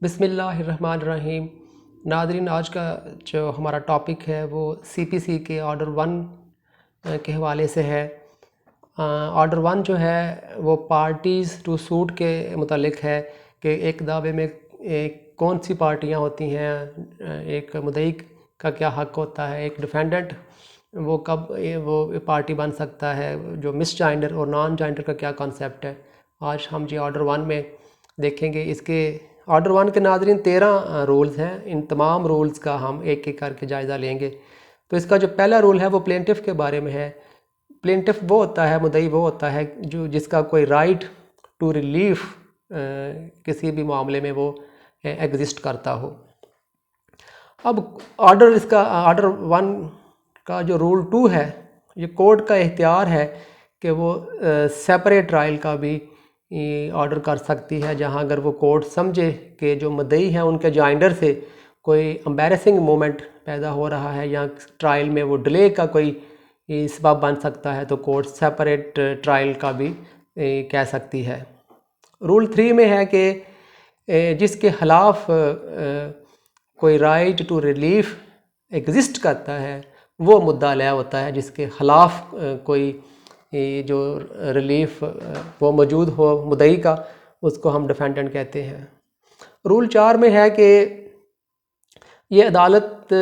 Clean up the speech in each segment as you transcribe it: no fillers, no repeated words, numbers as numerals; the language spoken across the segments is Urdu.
بسم اللہ الرحمن الرحیم۔ ناظرین، آج کا جو ہمارا ٹاپک ہے وہ سی پی سی کے آرڈر 1 کے حوالے سے ہے۔ آرڈر 1 جو ہے وہ پارٹیز ٹو سوٹ کے متعلق ہے کہ ایک دعوے میں کون سی پارٹیاں ہوتی ہیں، ایک مدعی کا کیا حق ہوتا ہے، ایک ڈیفینڈنٹ وہ کب وہ پارٹی بن سکتا ہے، جو مس جائنڈر اور نان جائنڈر کا کیا کانسیپٹ ہے۔ آج ہم آرڈر 1 میں دیکھیں گے۔ اس کے آرڈر 1 کے ناظرین 13 رولز ہیں، ان تمام رولز کا ہم ایک ایک کر کے جائزہ لیں گے۔ تو اس کا جو پہلا رول ہے وہ پلینٹف کے بارے میں ہے۔ پلینٹف وہ ہوتا ہے، مدعی وہ ہوتا ہے جس کا کوئی رائٹ ٹو ریلیف کسی بھی معاملے میں وہ ایگزسٹ کرتا ہو۔ اب آرڈر 1 کا جو رول 2 ہے، یہ کورٹ کا اختیار ہے کہ وہ سیپریٹ ٹرائل کا بھی آرڈر کر سکتی ہے، جہاں اگر وہ کورٹ سمجھے کہ جو مدعی ہیں ان کے جائنڈر سے کوئی امبیرسنگ مومنٹ پیدا ہو رہا ہے یا ٹرائل میں وہ ڈیلے کا کوئی سبب بن سکتا ہے، تو کورٹ سیپریٹ ٹرائل کا بھی کہہ سکتی ہے۔ رول 3 میں ہے کہ جس کے خلاف کوئی رائٹ ٹو ریلیف ایگزسٹ کرتا ہے وہ مدعا علیہ ہوتا ہے، جس کے خلاف کوئی جو ریلیف وہ موجود ہو مدعی کا، اس کو ہم ڈیفینڈنٹ کہتے ہیں۔ رول 4 میں ہے کہ یہ عدالت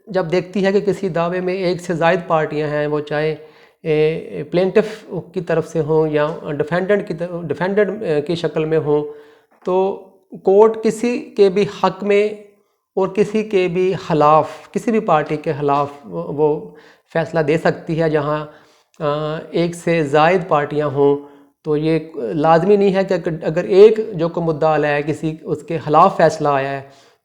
جب دیکھتی ہے کہ کسی دعوے میں ایک سے زائد پارٹیاں ہیں، وہ چاہے پلینٹف کی طرف سے ہوں یا ڈیفینڈنٹ کی شکل میں ہوں، تو کورٹ کسی کے بھی حق میں اور کسی کے بھی خلاف، کسی بھی پارٹی کے خلاف وہ فیصلہ دے سکتی ہے۔ جہاں ایک سے زائد پارٹیاں ہوں تو یہ لازمی نہیں ہے کہ اگر ایک جو کو مدعا علیہ ہے اس کے خلاف فیصلہ آیا ہے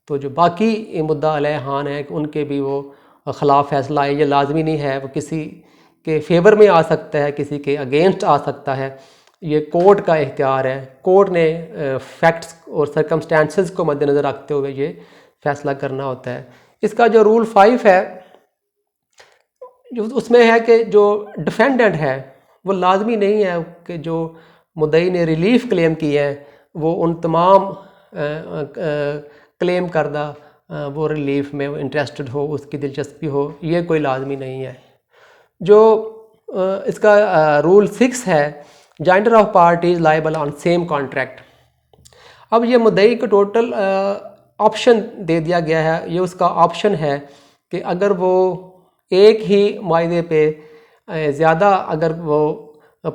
تو جو باقی مدعا علیہ ہان ہیں ان کے بھی وہ خلاف فیصلہ آئے، یہ لازمی نہیں ہے۔ وہ کسی کے فیور میں آ سکتا ہے، کسی کے اگینسٹ آ سکتا ہے، یہ کورٹ کا اختیار ہے۔ کورٹ نے فیکٹس اور سرکمسٹانسز کو مد نظر رکھتے ہوئے یہ فیصلہ کرنا ہوتا ہے۔ اس کا جو رول 5 ہے، اس میں ہے کہ جو ڈیفینڈنٹ ہے وہ لازمی نہیں ہے کہ جو مدعی نے ریلیف کلیم کی ہے وہ ان تمام کلیم کردہ وہ ریلیف میں انٹرسٹڈ ہو، اس کی دلچسپی ہو، یہ کوئی لازمی نہیں ہے۔ جو اس کا رول 6 ہے، joinder of parties liable on same contract. اب یہ مدعی کو ٹوٹل آپشن دے دیا گیا ہے، یہ اس کا آپشن ہے کہ اگر وہ ایک ہی معاہدے پہ زیادہ اگر وہ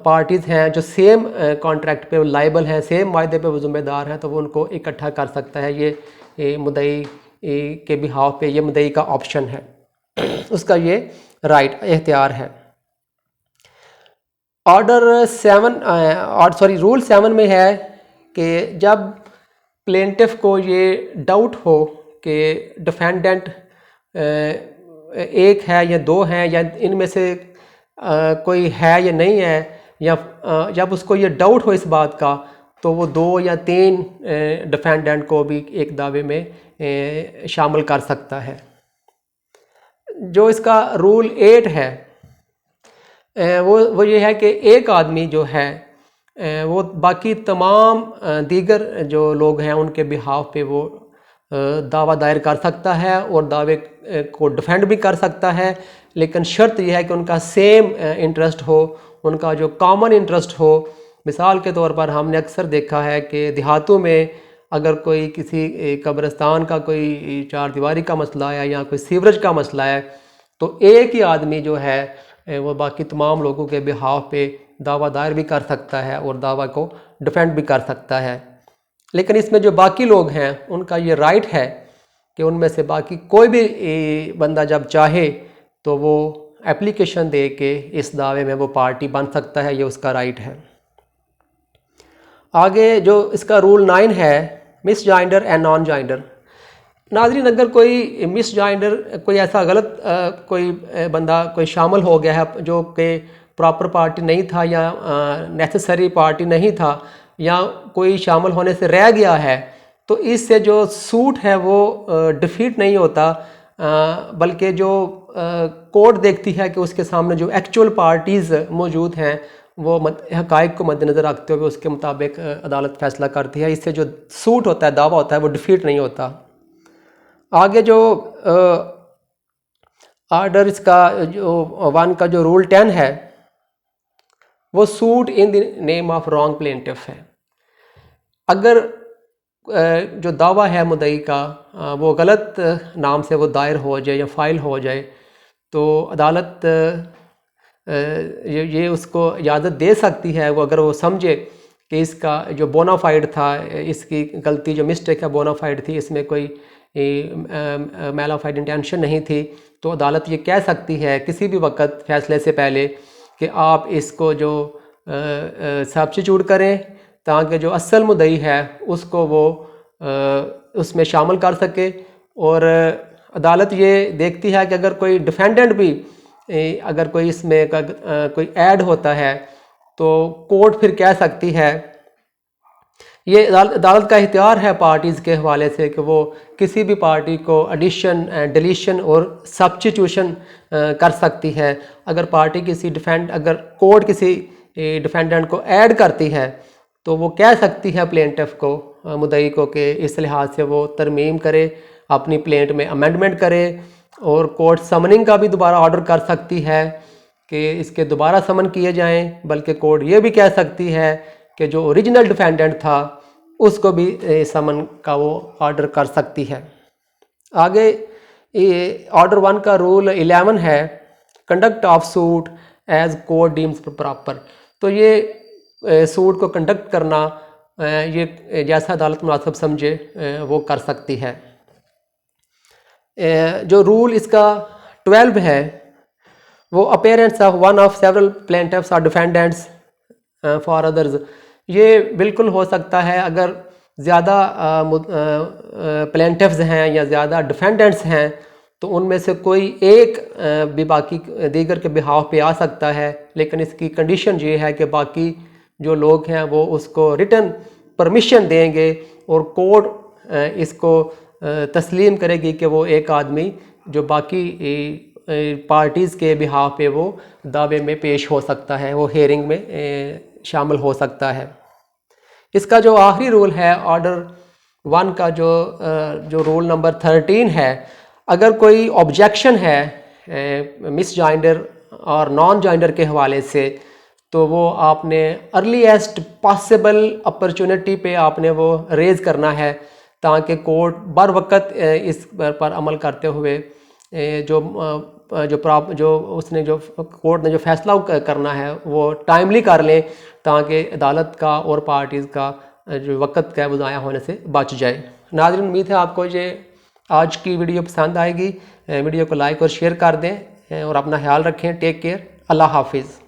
پارٹیز ہیں جو سیم کانٹریکٹ پہ لائبل ہیں، سیم معاہدے پہ وہ ذمہ دار ہیں، تو وہ ان کو اکٹھا کر سکتا ہے۔ یہ مدعی کے بہاف پہ یہ مدعی کا آپشن ہے، اس کا یہ رائٹ اختیار ہے۔ رول 7 میں ہے کہ جب پلینٹف کو یہ ڈاؤٹ ہو کہ ڈیفینڈنٹ ایک ہے یا دو ہیں یا ان میں سے کوئی ہے یا نہیں ہے، یا جب اس کو یہ ڈاؤٹ ہو اس بات کا، تو وہ 2 یا 3 ڈیفینڈنٹ کو بھی ایک دعوے میں شامل کر سکتا ہے۔ جو اس کا رول 8 ہے وہ یہ ہے کہ ایک آدمی جو ہے وہ باقی تمام دیگر جو لوگ ہیں ان کے بہاف پہ وہ دعویٰ دائر کر سکتا ہے اور دعوے کو ڈیفینڈ بھی کر سکتا ہے، لیکن شرط یہ ہے کہ ان کا سیم انٹرسٹ ہو، ان کا جو کامن انٹرسٹ ہو۔ مثال کے طور پر ہم نے اکثر دیکھا ہے کہ دیہاتوں میں اگر کوئی کسی قبرستان کا کوئی 4 دیواری کا مسئلہ ہے یا کوئی سیوریج کا مسئلہ ہے، تو ایک ہی آدمی جو ہے وہ باقی تمام لوگوں کے بہاف پہ دعویٰ دائر بھی کر سکتا ہے اور دعویٰ کو ڈیفینڈ بھی کر سکتا ہے۔ لیکن اس میں جو باقی لوگ ہیں ان کا یہ رائٹ ہے کہ ان میں سے باقی کوئی بھی بندہ جب چاہے تو وہ اپلیکیشن دے کے اس دعوے میں وہ پارٹی بن سکتا ہے، یہ اس کا رائٹ ہے۔ آگے جو اس کا رول 9 ہے، مس جائنڈر اینڈ نان جائنڈر۔ ناظرین، اگر کوئی مس جائنڈر، کوئی ایسا غلط کوئی بندہ کوئی شامل ہو گیا ہے جو کہ پراپر پارٹی نہیں تھا یا نیسیسری پارٹی نہیں تھا، یا کوئی شامل ہونے سے رہ گیا ہے، تو اس سے جو سوٹ ہے وہ ڈیفیٹ نہیں ہوتا، بلکہ جو کورٹ دیکھتی ہے کہ اس کے سامنے جو ایکچول پارٹیز موجود ہیں وہ حقائق کو مد نظر رکھتے ہوئے اس کے مطابق عدالت فیصلہ کرتی ہے. اس سے جو سوٹ ہوتا ہے، دعویٰ ہوتا ہے، وہ ڈیفیٹ نہیں ہوتا. آگے جو آرڈر اس کا جو 1 کا جو رول 10 ہے وہ suit in the name of wrong plaintiff ہے. اگر جو دعویٰ ہے مدعی کا وہ غلط نام سے وہ دائر ہو جائے یا فائل ہو جائے تو عدالت یہ اس کو اجازت دے سکتی ہے، وہ اگر وہ سمجھے کہ اس کا جو بونافائیڈ تھا، اس کی غلطی جو مسٹیک ہے بونافائیڈ تھی، اس میں کوئی میلافائیڈ انٹینشن نہیں تھی، تو عدالت یہ کہہ سکتی ہے کسی بھی وقت فیصلے سے پہلے کہ آپ اس کو جو سبسٹیچیوٹ کریں تاکہ جو اصل مدعی ہے اس کو وہ اس میں شامل کر سکے. اور عدالت یہ دیکھتی ہے کہ اگر کوئی ڈیفینڈنٹ بھی اگر کوئی اس میں کوئی ایڈ ہوتا ہے تو کورٹ پھر کہہ سکتی ہے. یہ عدالت کا اختیار ہے پارٹیز کے حوالے سے کہ وہ کسی بھی پارٹی کو ایڈیشن، ڈیلیشن اور سبسٹیٹیوشن کر سکتی ہے. اگر پارٹی اگر کورٹ کسی ڈیفینڈنٹ کو ایڈ کرتی ہے تو وہ کہہ سکتی ہے پلینٹف کو، مدعی کو، کہ اس لحاظ سے وہ ترمیم کرے، اپنی پلینٹ میں امینڈمنٹ کرے. اور کورٹ سمننگ کا بھی دوبارہ آرڈر کر سکتی ہے کہ اس کے دوبارہ سمن کیے جائیں. بلکہ کورٹ یہ بھی کہہ سکتی ہے کہ جو اوریجنل ڈیفینڈنٹ تھا اس کو بھی سمن کا وہ آرڈر کر سکتی ہے. آگے آرڈر 1 کا رول 11 ہے conduct of suit as court deems proper. تو یہ سوٹ کو کنڈکٹ کرنا یہ جیسا عدالت مناسب سمجھے وہ کر سکتی ہے. جو رول اس کا 12 ہے وہ appearance of one of several plaintiffs اور ڈیفینڈنٹس فار ادرز. یہ بالکل ہو سکتا ہے اگر زیادہ پلینٹفز ہیں یا زیادہ ڈیفینڈنٹس ہیں تو ان میں سے کوئی ایک بھی باقی دیگر کے بہاف پہ آ سکتا ہے. لیکن اس کی کنڈیشن یہ ہے کہ باقی جو لوگ ہیں وہ اس کو ریٹن پرمیشن دیں گے اور کورٹ اس کو تسلیم کرے گی کہ وہ ایک آدمی جو باقی پارٹیز کے بہاف پہ وہ دعوے میں پیش ہو سکتا ہے، وہ ہیئرنگ میں شامل ہو سکتا ہے. اس کا جو آخری رول ہے آرڈر 1 کا جو رول نمبر 13 ہے، اگر کوئی آبجیکشن ہے مس جائنڈر اور نان جائنڈر کے حوالے سے تو وہ آپ نے ارلیسٹ پاسبل اپرچونٹی پہ آپ نے وہ ریز کرنا ہے تاکہ کورٹ بر وقت اس پر عمل کرتے ہوئے جو کورٹ نے جو فیصلہ کرنا ہے وہ ٹائملی کر لیں تاکہ عدالت کا اور پارٹیز کا جو وقت کا وہ ضائع ہونے سے بچ جائے. ناظرین، امید ہے آپ کو یہ آج کی ویڈیو پسند آئے گی. ویڈیو کو لائک اور شیئر کر دیں اور اپنا خیال رکھیں. Take care. اللہ حافظ.